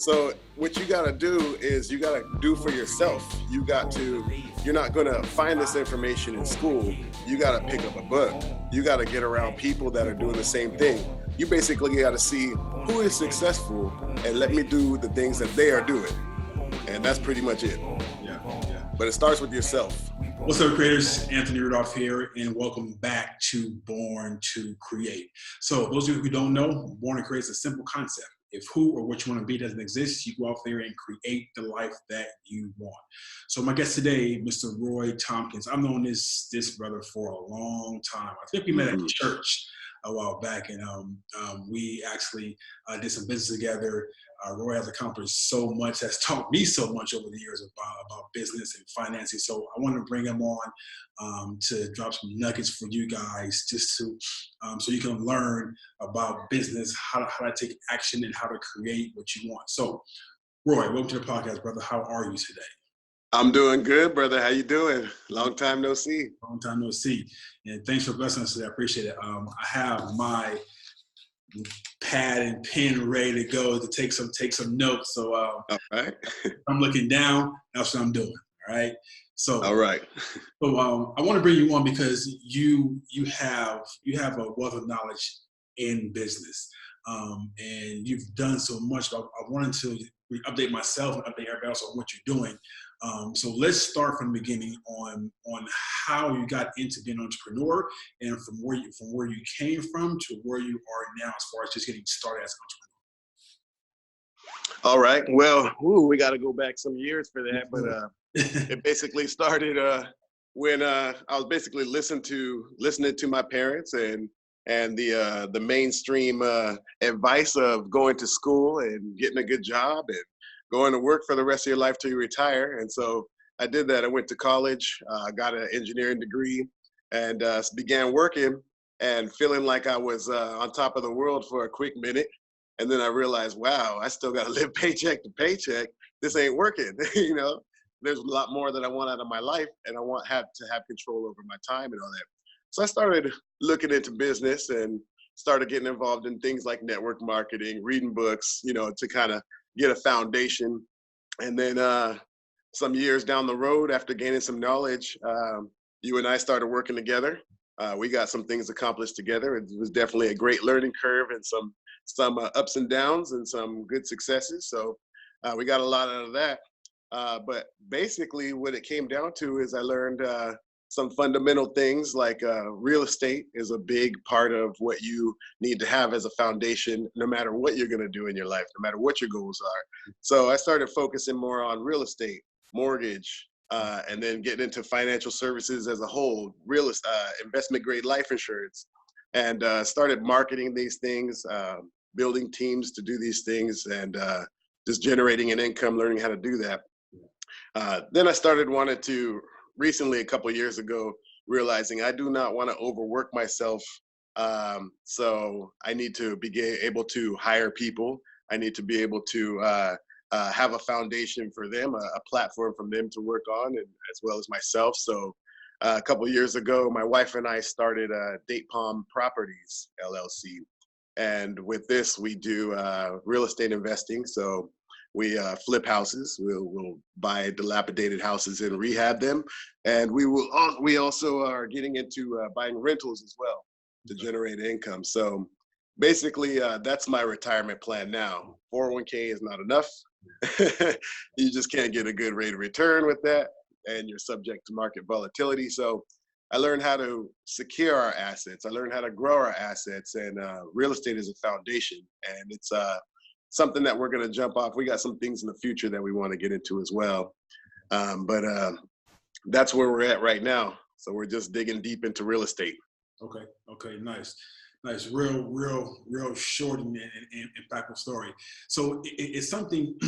So what you got to do is you got to do for yourself. You're not going to find this information in school. You got to pick up a book. You got to get around people that are doing the same thing. You basically got to see who is successful and let me do the things that they are doing. And that's pretty much it. Yeah. But it starts with yourself. What's up, creators? Anthony Rudolph here, and welcome back to Born to Create. So those of you who don't know, Born to Create is a simple concept. If who or what you want to be doesn't exist, you go out there and create the life that you want. So my guest today, Mr. Roy Tompkins. I've known this brother for a long time. I think we met at church a while back, and we actually did some business together. Roy has accomplished so much, has taught me so much over the years about business and financing. So I wanted to bring him on to drop some nuggets for you guys, just to so you can learn about business, how to take action, and how to create what you want. So, Roy, welcome to the podcast, brother. How are you today? I'm doing good, brother. How you doing? Long time no see. Long time no see. And thanks for blessing us today. I appreciate it. I have my pad and pen ready to go to take some notes. So all right. I'm looking down. That's what I'm doing. All right. So all right. So I want to bring you on because you have a wealth of knowledge in business, and you've done so much. I wanted to update myself and update everybody else on what you're doing. So let's start from the beginning on how you got into being an entrepreneur, and from where you came from to where you are now, as far as just getting started as an entrepreneur. All right. Well, we got to go back some years for that, but it basically started when I was basically listening to my parents and the mainstream advice of going to school and getting a good job and going to work for the rest of your life till you retire. And so I did that. I went to college, got an engineering degree, and began working and feeling like I was on top of the world for a quick minute. And then I realized, wow, I still got to live paycheck to paycheck. This ain't working. You know, there's a lot more that I want out of my life, and I want to have control over my time and all that. So I started looking into business and started getting involved in things like network marketing, reading books, you know, to kind of get a foundation. And then some years down the road, after gaining some knowledge, you and I started working together. We got some things accomplished together. It was definitely a great learning curve and some ups and downs and some good successes. So we got a lot out of that. But basically what it came down to is I learned some fundamental things like real estate is a big part of what you need to have as a foundation, no matter what you're going to do in your life, no matter what your goals are. So I started focusing more on real estate, mortgage, and then getting into financial services as a whole, investment grade life insurance, and started marketing these things, building teams to do these things, and just generating an income, learning how to do that. Then I started recently, a couple of years ago, realizing I do not want to overwork myself. So I need to be able to hire people. I need to be able to have a foundation for them, a platform for them to work on, and as well as myself. So a couple of years ago, my wife and I started Date Palm Properties, LLC. And with this, we do real estate investing. So we flip houses. We'll buy dilapidated houses and rehab them, and we also are getting into buying rentals as well to generate income. So basically, that's my retirement plan now. 401k is not enough. You just can't get a good rate of return with that, and you're subject to market volatility. So I learned how to secure our assets. I learned how to grow our assets, and real estate is a foundation, and it's something that we're going to jump off. We got some things in the future that we want to get into as well. But that's where we're at right now. So we're just digging deep into real estate. Okay, nice. Real short and impactful story. So it's something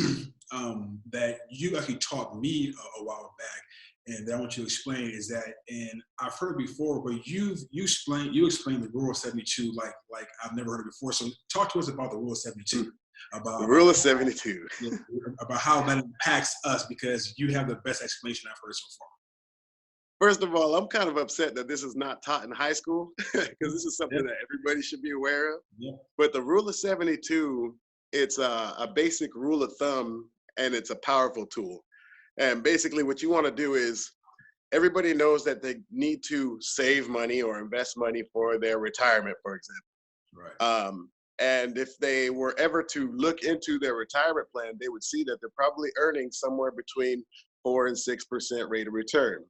that you actually taught me a while back, and that I want you to explain is that, and I've heard before, but you explained the Rule of 72 like I've never heard it before. So talk to us about the Rule of 72. About the Rule of 72. About how that impacts us, because you have the best explanation I've heard so far. First of all, I'm kind of upset that this is not taught in high school because this is something that everybody should be aware of. Yeah. But the Rule of 72 it's a basic rule of thumb, and it's a powerful tool. And basically what you want to do is, everybody knows that they need to save money or invest money for their retirement, for example. Right. And if they were ever to look into their retirement plan, they would see that they're probably earning somewhere between 4 and 6% rate of return.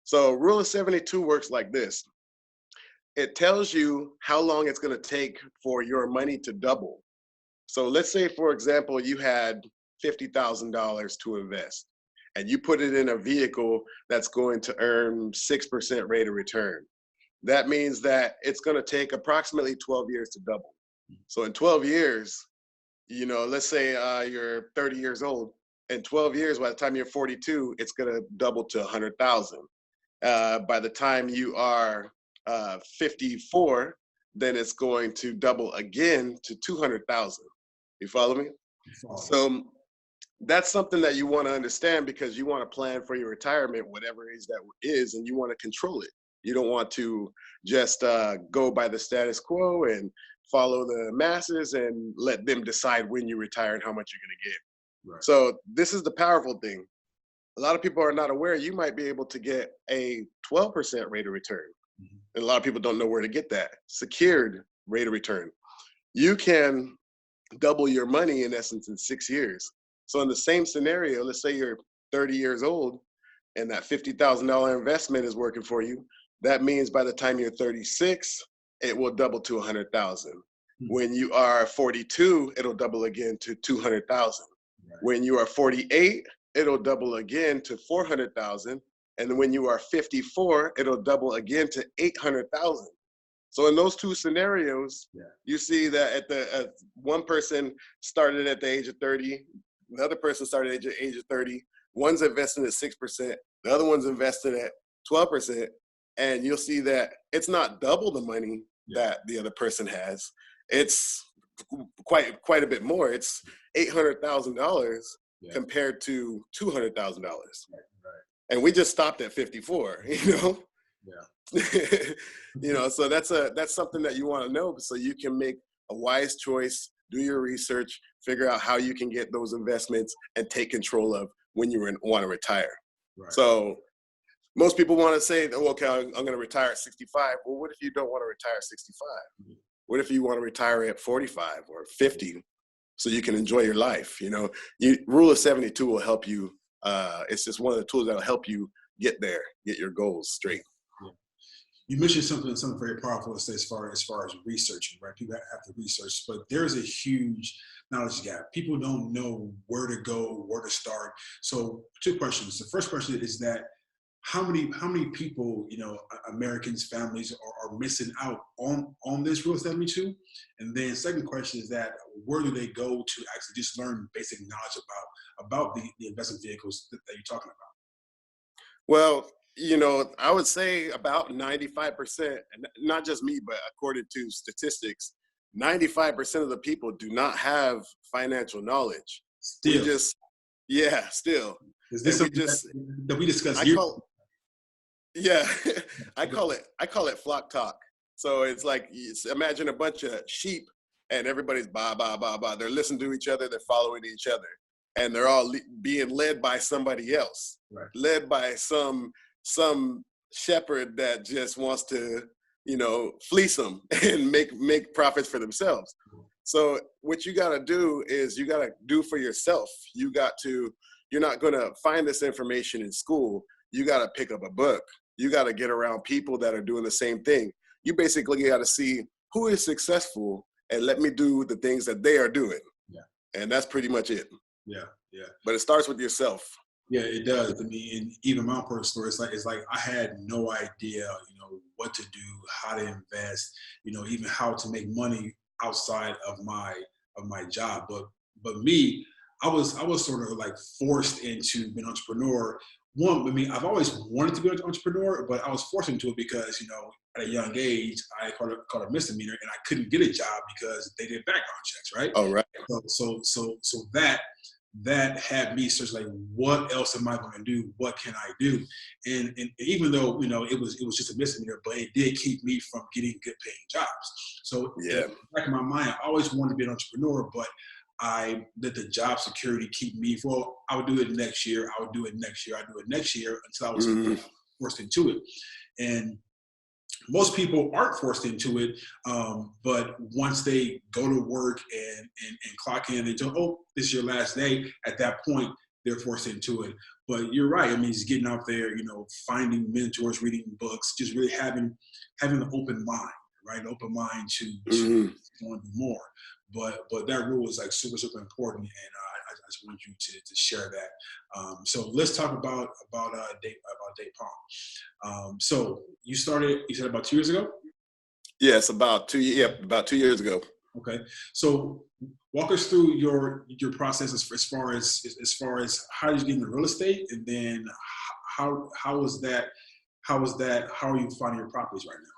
So rule of 72 works like this. It tells you how long it's going to take for your money to double. So let's say, for example, you had $50,000 to invest, and you put it in a vehicle that's going to earn 6% rate of return. That means that it's going to take approximately 12 years to double. So in 12 years, let's say you're 30 years old. In 12 years, by the time you're 42, it's going to double to 100,000. By the time you are 54, then it's going to double again to 200,000. You follow me? So that's something that you want to understand, because you want to plan for your retirement, whatever age that is, and you want to control it. You don't want to just go by the status quo and follow the masses and let them decide when you retire and how much you're going to get. Right. So this is the powerful thing. A lot of people are not aware you might be able to get a 12% rate of return. Mm-hmm. And a lot of people don't know where to get that secured rate of return. You can double your money in essence in 6 years. So in the same scenario, let's say you're 30 years old and that $50,000 investment is working for you. That means by the time you're 36, it will double to 100,000. Mm-hmm. When you are 42, it'll double again to 200,000. Right. When you are 48, it'll double again to 400,000. And when you are 54, it'll double again to 800,000. So in those two scenarios, you see that one person started at the age of 30, the other person started at the age of 30. One's investing at 6%, the other one's invested at 12%. And you'll see that it's not double the money that the other person has. It's quite a bit more. It's $800,000 compared to $200,000. Right. And we just stopped at 54, Yeah. So that's something that you want to know, so you can make a wise choice, do your research, figure out how you can get those investments and take control of when you want to retire. Right. So most people want to say, oh, okay, I'm going to retire at 65. Well, what if you don't want to retire at 65? Mm-hmm. What if you want to retire at 45 or 50 so you can enjoy your life? Rule of 72 will help you. It's just one of the tools that will help you get there, get your goals straight. Yeah. You mentioned something very powerful as far as researching, right? People have to research, but there's a huge knowledge gap. People don't know where to go, where to start. So 2 questions. The first question is that how many people, Americans, families are missing out on this Rule 72? And then second question is that where do they go to actually just learn basic knowledge about the investment vehicles that you're talking about? Well, I would say about 95%, not just me, but according to statistics, 95% of the people do not have financial knowledge. Still. Still. Is this something that we discussed here? I call it flock talk. So it's like, imagine a bunch of sheep and everybody's ba, ba, ba, ba. They're listening to each other. They're following each other. And they're all being led by somebody else, right. Led by some shepherd that just wants to, fleece them and make profits for themselves. So what you got to do is you got to do for yourself. You're not going to find this information in school. You got to pick up a book. You got to get around people that are doing the same thing. You basically got to see who is successful and let me do the things that they are doing. Yeah. And that's pretty much it. Yeah. But it starts with yourself. Yeah, it does. I mean, and even my personal story, it's like I had no idea, what to do, how to invest, even how to make money outside of my job. But me, I was sort of like forced into being an entrepreneur. I've always wanted to be an entrepreneur, but I was forced into it because, at a young age, I caught a misdemeanor and I couldn't get a job because they did background checks, right? Oh, right. So that had me search, like, what else am I going to do? What can I do? And even though, it was just a misdemeanor, but it did keep me from getting good paying jobs. So in the back of my mind, I always wanted to be an entrepreneur, but I let the job security keep me. Well, I would do it next year. I would do it next year. I do it next year until I was forced into it. And most people aren't forced into it, but once they go to work and clock in and tell, oh, this is your last day, at that point, they're forced into it. But you're right. I mean, just getting out there, finding mentors, reading books, just really having an open mind, right? An open mind to want to do more. But that rule is like super, super important. And I just want you to share that. So let's talk about Date Palm. So you started, you said about 2 years ago? Yes, about 2 years ago. Okay. So walk us through your process as far as how did you get into real estate, and then how is that? How are you finding your properties right now?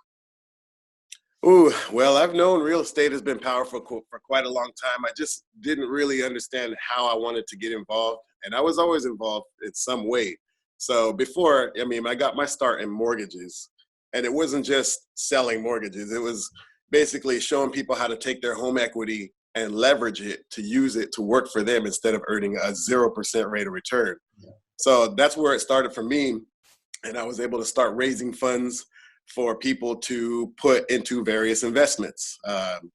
Ooh, well, I've known real estate has been powerful for quite a long time. I just didn't really understand how I wanted to get involved, and I was always involved in some way. So before, I got my start in mortgages, and it wasn't just selling mortgages. It was basically showing people how to take their home equity and leverage it to use it to work for them instead of earning a 0% rate of return. Yeah. So that's where it started for me. And I was able to start raising funds for people to put into various investments,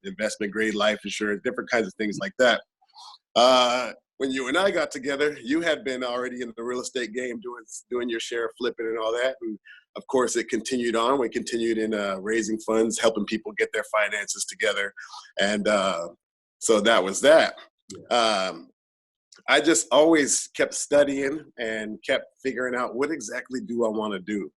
investment grade life insurance, different kinds of things like that. When you and I got together, you had been already in the real estate game doing your share of flipping and all that. And of course, it continued on. We continued in raising funds, helping people get their finances together. And so that was that. I just always kept studying and kept figuring out what exactly do I want to do.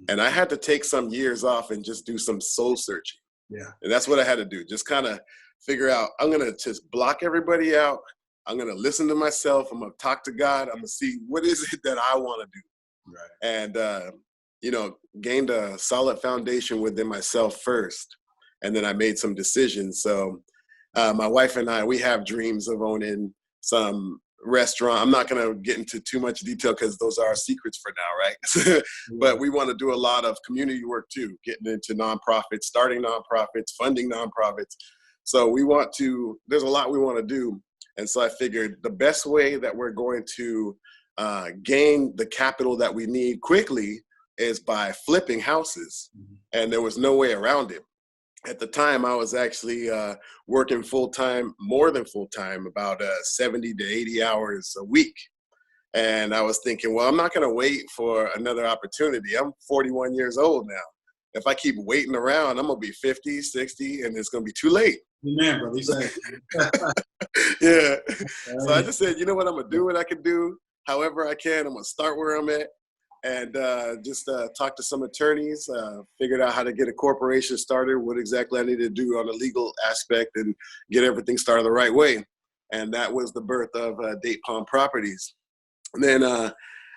And I had to take some years off and just do some soul searching. Yeah. And that's what I had to do. Just kind of figure out, I'm going to just block everybody out. I'm going to listen to myself. I'm going to talk to God. I'm going to see what is it that I want to do. Right. And, gained a solid foundation within myself first. And then I made some decisions. So my wife and I, we have dreams of owning some restaurant. I'm not going to get into too much detail because those are our secrets for now, right? But we want to do a lot of community work too, getting into nonprofits, starting nonprofits, funding nonprofits. So there's a lot we want to do. And so I figured the best way that we're going to gain the capital that we need quickly is by flipping houses. And there was no way around it. At the time, I was actually working full-time, more than full-time, about 70 to 80 hours a week. And I was thinking, well, I'm not going to wait for another opportunity. I'm 41 years old now. If I keep waiting around, I'm going to be 50, 60, and it's going to be too late. Man, brother, yeah. So I just said, you know what, I'm going to do what I can do, however I can. I'm going to start where I'm at. And just talked to some attorneys, figured out how to get a corporation started, what exactly I needed to do on the legal aspect and get everything started the right way. And that was the birth of Date Palm Properties. And then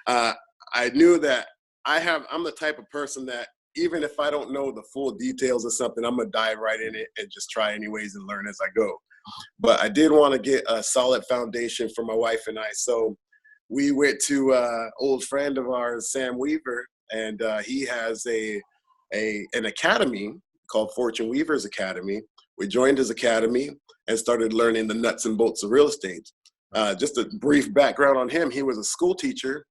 I knew that I'm the type of person that even if I don't know the full details of something, I'm going to dive right in it and just try anyways and learn as I go. But I did want to get a solid foundation for my wife and I. So we went to an old friend of ours, Sam Weaver, and he has an academy called Fortune Weaver's Academy. We joined his academy and started learning the nuts and bolts of real estate. Just a brief background on him. He was a school teacher,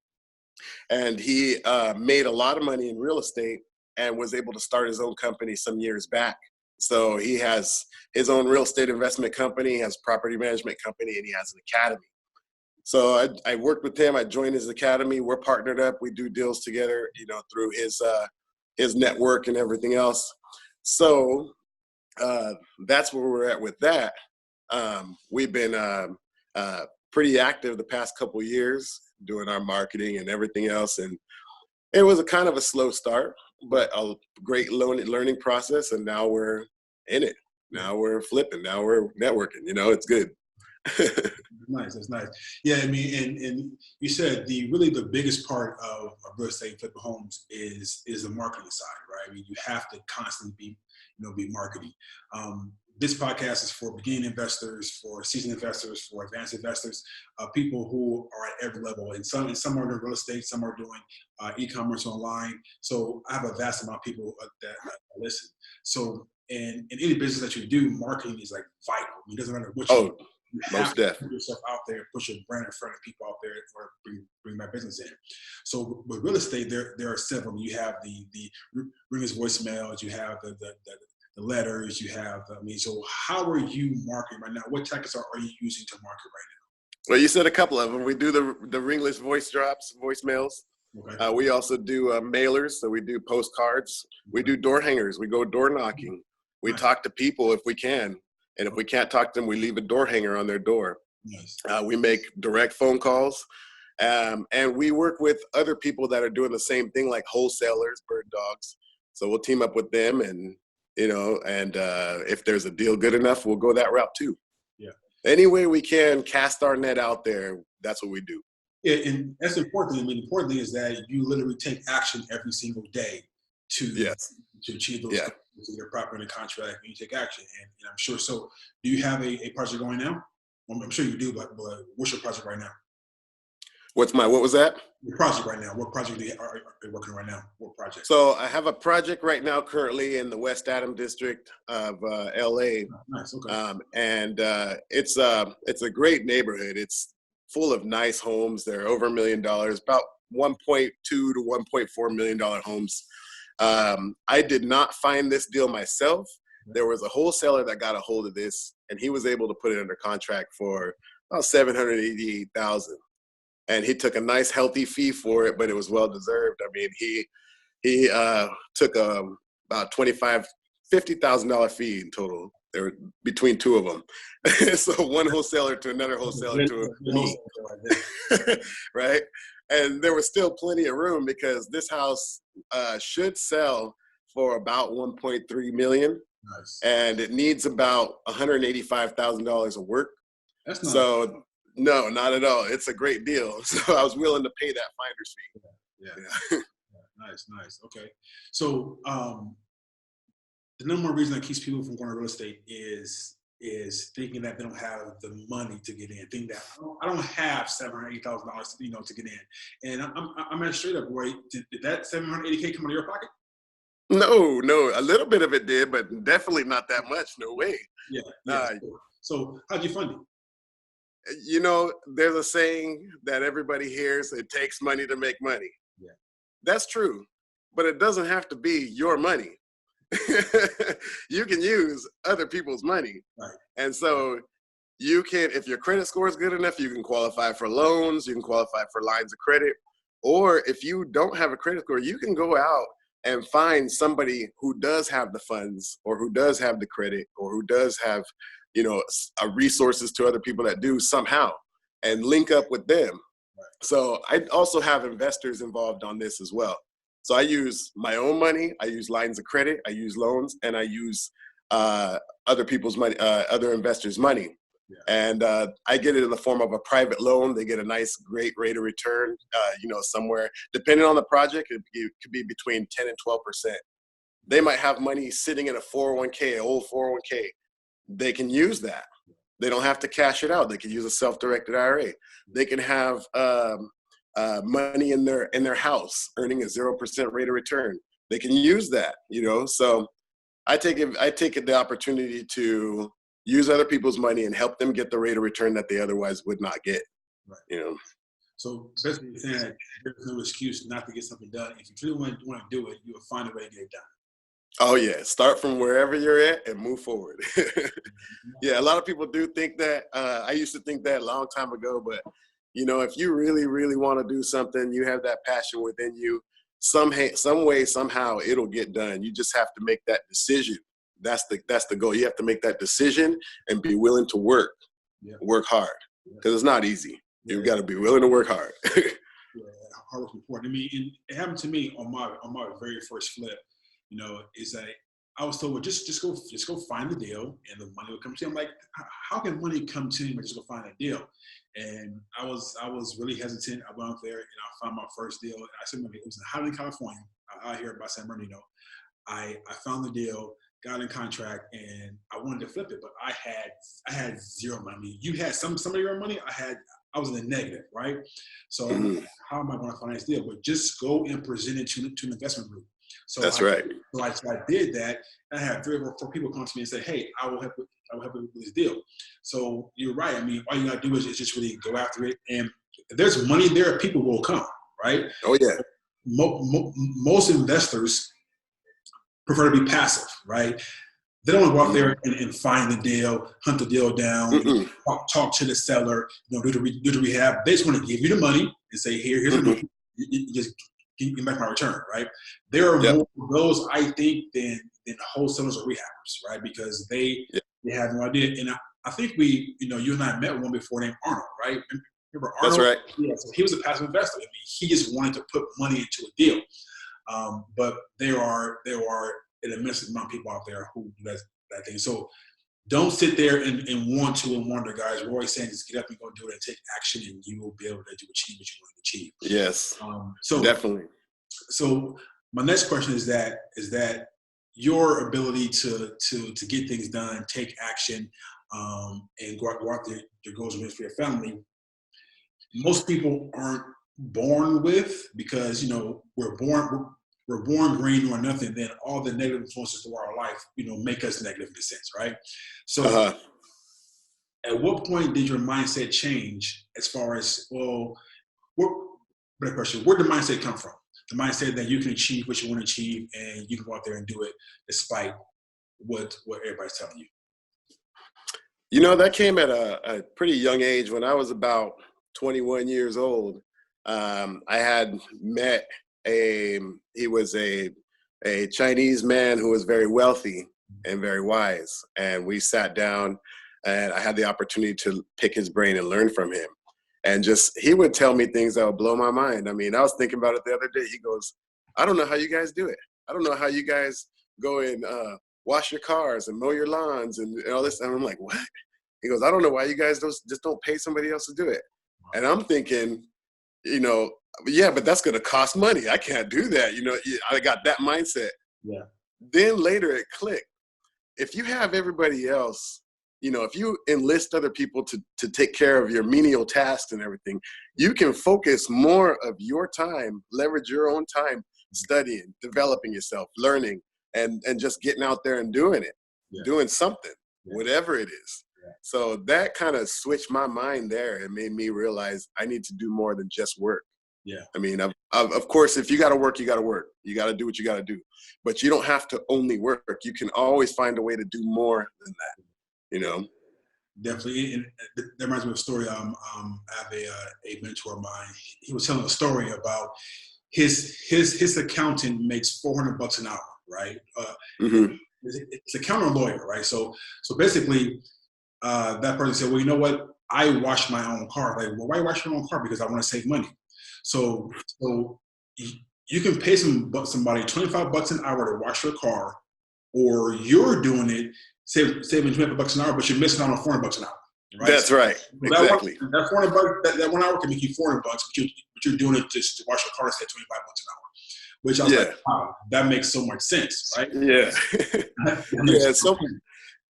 and he made a lot of money in real estate and was able to start his own company some years back. So he has his own real estate investment company, he has a property management company, and he has an academy. So I worked with him. I joined his academy. We're partnered up. We do deals together, through his network and everything else. So that's where we're at with that. We've been pretty active the past couple of years doing our marketing and everything else. And it was a kind of a slow start, but a great learning process. And now we're in it. Now we're flipping. Now we're networking. It's good. Nice. That's nice. Yeah, I mean, and you said the biggest part of real estate flipping homes is the marketing side, right? I mean, you have to constantly be marketing. This podcast is for beginning investors, for seasoned investors, for advanced investors, people who are at every level. And some are doing real estate, some are doing e-commerce online. So I have a vast amount of people that listen. So in any business that you do, marketing is like vital. It doesn't matter what you do. You have Most to deaf. put yourself out there, push your brand in front of people out there, or bring my business in. So with real estate, there are several. You have the ringers voicemails, you have the letters, you have. I mean, so how are you marketing right now? What tactics are you using to market right Well, you said a couple of them. We do the ringless voice drops, voicemails. now? Okay. We also do mailers, so we do postcards. We do door hangers. We go door knocking. We Nice. talk to people if we can, and if we can't talk to them, we leave a door hanger on their door. Nice. We make direct phone calls, and we work with other people that are doing the same thing, like wholesalers, bird dogs. So we'll team up with them, and if there's a deal good enough, we'll go that route too. Yeah. Any way we can cast our net out there, that's what we do. And that's important. I mean, the important thing is that you literally take action every single day to achieve those goals, to get proper in the contract, and you take action. And I'm sure. So, do you have a project going now? I'm sure you do, but what's your project right now? What was that? Your project right now. What project are you working on right now? What project? So I have a project right now currently in the West Adam district of LA. Oh, nice. Okay. And it's a great neighborhood. It's full of nice homes. They're over $1 million, about $1.2 to $1.4 million homes. I did not find this deal myself. There was a wholesaler that got a hold of this, and he was able to put it under contract for about $788,000. And he took a nice healthy fee for it, but it was well deserved. I mean, he took about $50,000 fee in total. There were between two of them. So one wholesaler to another wholesaler to me, right? And there was still plenty of room because this house should sell for about $1.3 million. Nice. And it needs about $185,000 of work. That's not so. No, not at all. It's a great deal. So I was willing to pay that finder's fee. Yeah. Nice. Okay. So the number one reason that keeps people from going to real estate is thinking that they don't have the money to get in. Thinking that I don't have $780,000 to get in. And I'm at straight up, Roy. Did that $780K come out of your pocket? No. A little bit of it did, but definitely not that much. No way. Yeah. So how'd you fund it? There's a saying that everybody hears, it takes money to make money. Yeah. That's true, but it doesn't have to be your money. You can use other people's money. Right. And so you can, if your credit score is good enough, you can qualify for loans, you can qualify for lines of credit. Or if you don't have a credit score, you can go out and find somebody who does have the funds, or who does have the credit, or who does have resources to other people that do somehow, and link up with them. Right. So I also have investors involved on this as well. So I use my own money, I use lines of credit, I use loans, and I use other people's money, other investors' money. Yeah. And I get it in the form of a private loan. They get a nice, great rate of return, somewhere, depending on the project, it could be between 10 and 12%. They might have money sitting in a 401k, an old 401k. They can use that. They don't have to cash it out. They can use a self-directed IRA. They can have money in their house earning a 0% rate of return. They can use that, So I take the opportunity to use other people's money and help them get the rate of return that they otherwise would not get. Right. So basically, you're saying that there's no excuse not to get something done. If you really want to do it, you'll find a way to get it done. Oh yeah, start from wherever you're at and move forward. Yeah, a lot of people do think that. I used to think that a long time ago, but if you really, really want to do something, you have that passion within you, some way, somehow it'll get done. You just have to make that decision. That's the goal. You have to make that decision and be willing to work hard, because it's not easy. You've got to be willing to work hard. Hard work is important. I mean, it happened to me on my very first flip. Is that I was told, well, just go find the deal and the money will come to you. I'm like, how can money come to me if I just go find a deal? And I was really hesitant. I went out there and I found my first deal. And I said, it was in Highland, California, out here by San Bernardino. I found the deal, got in contract, and I wanted to flip it, but I had zero money. You had some of your money. I was in the negative, right? So how am I going to finance this deal? But just go and present it to an investment group. That's right. So I did that. I had 3 or 4 people come to me and say, "Hey, I will help you with this deal." So you're right. I mean, all you gotta do is just really go after it. And if there's money there, people will come, right? Oh yeah. Most investors prefer to be passive, right? They don't go out there and find the deal, hunt the deal down, talk to the seller, do the rehab. They just want to give you the money and say, here's the money. You just give me back my return, right? There are more of those, I think, than wholesalers or rehabbers, right? Because they have no idea. And I think you and I met one before named Arnold, right? Remember Arnold? That's right. Yeah, so he was a passive investor. I mean, he just wanted to put money into a deal. But there are an immense amount of people out there who do that thing. So don't sit there and wonder, guys. We're always saying just get up and go do it and take action, and you will be able to achieve what you want to achieve. Yes. So definitely. So my next question is that your ability to get things done, take action, and go out there, your goals and for your family. Most people aren't born with, because we're born green or nothing. Then all the negative influences to our life, make us negative in a sense, right? So, at what point did your mindset change? As far as better question, where did the mindset come from? The mindset that you can achieve what you want to achieve, and you can go out there and do it despite what everybody's telling you. That came at a pretty young age. When I was about 21 years old, I had met he was a Chinese man who was very wealthy and very wise. And we sat down and I had the opportunity to pick his brain and learn from him. And he would tell me things that would blow my mind. I mean, I was thinking about it the other day. He goes, "I don't know how you guys do it. I don't know how you guys go and wash your cars and mow your lawns and all this." And I'm like, "What?" He goes, "I don't know why you guys just don't pay somebody else to do it." And I'm thinking, yeah, but that's going to cost money. I can't do that. I got that mindset. Yeah. Then later it clicked. If you have everybody else, if you enlist other people to take care of your menial tasks and everything, you can focus more of your time, leverage your own time, studying, developing yourself, learning, and just getting out there and doing it, doing something, whatever it is. Yeah. So that kind of switched my mind there. It made me realize I need to do more than just work. Yeah. I mean, of course, if you got to work, you got to work. You got to do what you got to do. But you don't have to only work. You can always find a way to do more than that, Definitely. And that reminds me of a story. I have a mentor of mine. He was telling a story about his accountant makes $400 an hour, right? It's accountant or lawyer, right? So basically, that person said, "Well, you know what? I wash my own car." Like, "Well, why wash your own car?" "Because I want to save money." So you can pay somebody $25 an hour to wash your car, or you're doing it, saving $25 an hour, but you're missing out on $400 an hour. Right? That's right. Exactly. That $400, that 1 hour can make you $400, but you're doing it just to wash your car and save $25 an hour. Which I was like, wow, that makes so much sense, right? Yeah. Yeah.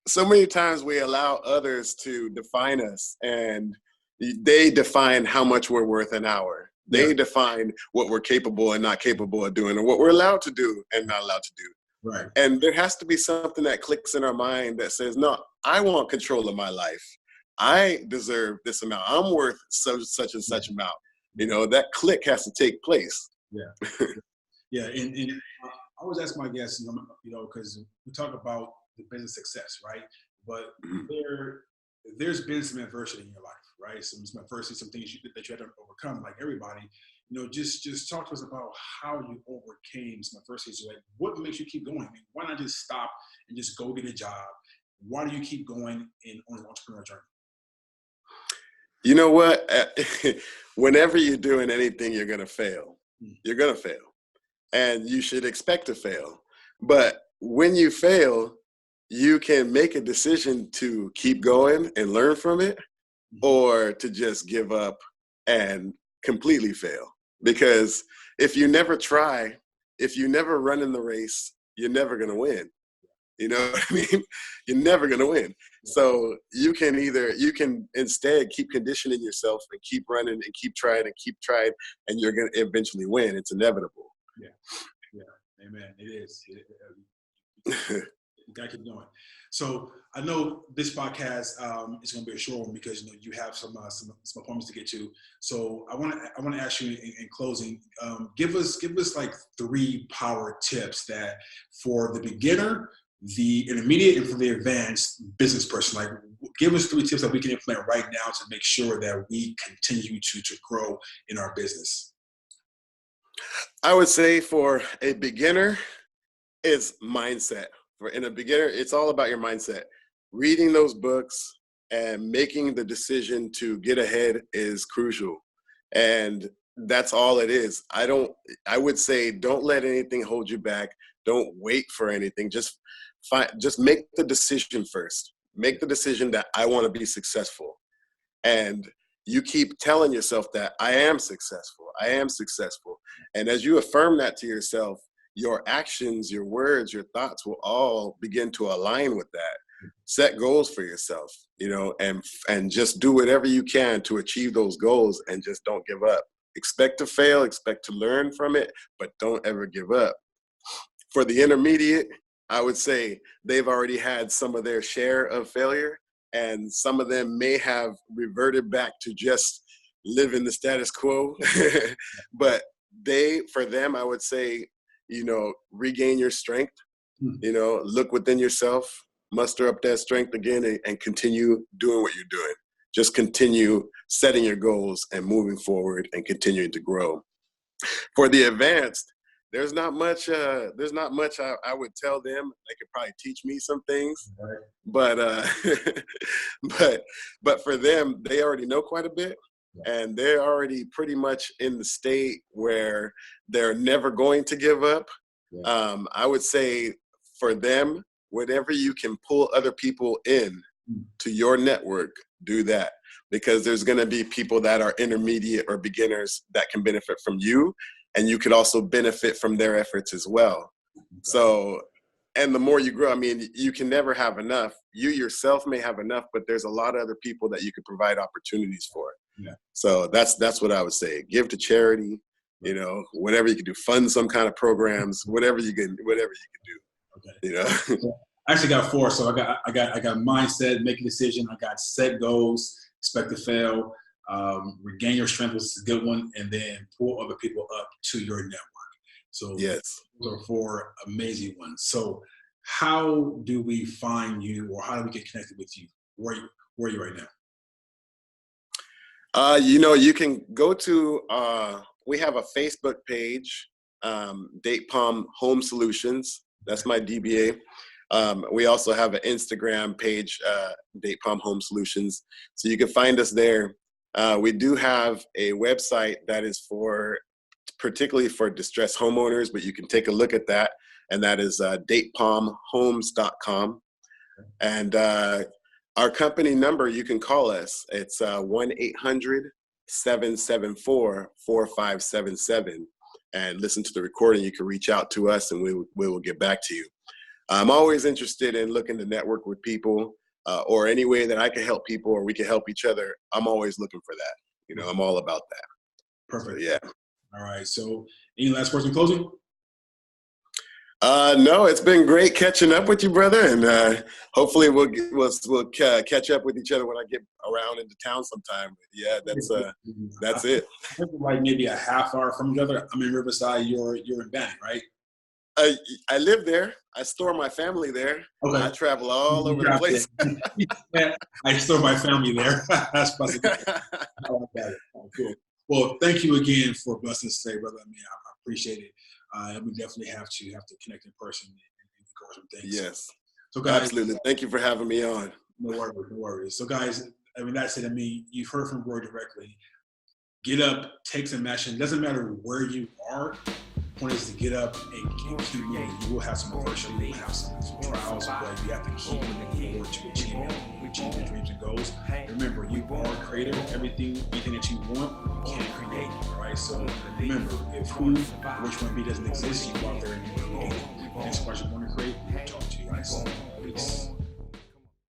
So many times we allow others to define us, and they define how much we're worth an hour. They define what we're capable and not capable of doing, or what we're allowed to do and not allowed to do. Right. And there has to be something that clicks in our mind that says, "No, I want control of my life. I deserve this amount. I'm worth such and such amount." That click has to take place. Yeah. Yeah. And I always ask my guests, because we talk about the business success, right? But there's been some adversity in your life, right? Some adversity, some things that you had to overcome, like everybody. Just talk to us about how you overcame some adversities. Like, what makes you keep going? I mean, why not just stop and just go get a job? Why do you keep going on an entrepreneurial journey? You know what? Whenever you're doing anything, you're going to fail. You're going to fail. And you should expect to fail. But when you fail, you can make a decision to keep going and learn from it, or to just give up and completely fail. Because if you never try, if you never run in the race, you're never going to win. You know what I mean? You're never going to win. So you can instead keep conditioning yourself and keep running and keep trying, and you're going to eventually win. It's inevitable. Yeah. Amen. It is. You gotta keep going. So I know this podcast is going to be a short one because you have some appointments to get to. So I want to ask you in closing, give us like 3 power tips that for the beginner, the intermediate, and for the advanced business person. Like, give us 3 tips that we can implement right now to make sure that we continue to grow in our business. I would say for a beginner, it's mindset. In a beginner, it's all about your mindset. Reading those books and making the decision to get ahead is crucial. And that's all it is. I would say don't let anything hold you back. Don't wait for anything. Just make the decision first. Make the decision that I want to be successful. And you keep telling yourself that I am successful. I am successful. And as you affirm that to yourself, your actions, your words, your thoughts will all begin to align with that. Set goals for yourself, and just do whatever you can to achieve those goals, and just don't give up. Expect to fail, expect to learn from it, but don't ever give up. For the intermediate, I would say they've already had some of their share of failure, and some of them may have reverted back to just living the status quo. But for them, I would say, regain your strength, look within yourself, muster up that strength again, and continue doing what you're doing. Just continue setting your goals and moving forward and continuing to grow. For the advanced, there's not much I would tell them. They could probably teach me some things, right. but for them, they already know quite a bit. And they're already pretty much in the state where they're never going to give up. Yeah. I would say for them, whenever you can pull other people in to your network, do that. Because there's going to be people that are intermediate or beginners that can benefit from you. And you could also benefit from their efforts as well. So, and the more you grow, you can never have enough. You yourself may have enough, but there's a lot of other people that you could provide opportunities for. Yeah. So that's what I would say. Give to charity, whatever you can do, fund some kind of programs, whatever you can do. Okay. I actually got 4. So I got mindset, make a decision. I got set goals, expect to fail, regain your strength, which is a good one, and then pull other people up to your network. So yes, those are 4 amazing ones. So how do we find you, or how do we get connected with you? Where are you right now? You can go to, we have a Facebook page, Date Palm Home Solutions. That's my DBA. We also have an Instagram page, Date Palm Home Solutions. So you can find us there. We do have a website that is particularly for distressed homeowners, but you can take a look at that. And that is datepalmhomes.com. And our company number, you can call us. It's 1-800-774-4577. And listen to the recording. You can reach out to us and we will get back to you. I'm always interested in looking to network with people or any way that I can help people or we can help each other. I'm always looking for that. I'm all about that. Perfect. So, yeah. All right. So any last words in closing? No, it's been great catching up with you, brother, and hopefully we'll catch up with each other when I get around into town sometime. Yeah, that's it. Like maybe a half hour from each other. I'm in Riverside. You're in Babin, right? I live there. I store my family there. Okay. I travel all over the place. I store my family there. That's possible. Oh, cool. Well, thank you again for blessing us today, brother. I appreciate it. We definitely have to connect in person and go over some things. Yes. So guys, absolutely. Thank you for having me on. No worries. So guys, that's it. You've heard from Roy directly. Get up, take some action. It doesn't matter where you are. The point is to get up and keep moving. You will have some adversity, you will have some trials, but you have to keep moving forward to achieve your dreams and goals. Remember, you are a creator. Anything that you want, you can create. All right. So remember, if who, which one be doesn't exist, you go out there and you create it. Next question you want to create, we'll talk to you guys. Peace.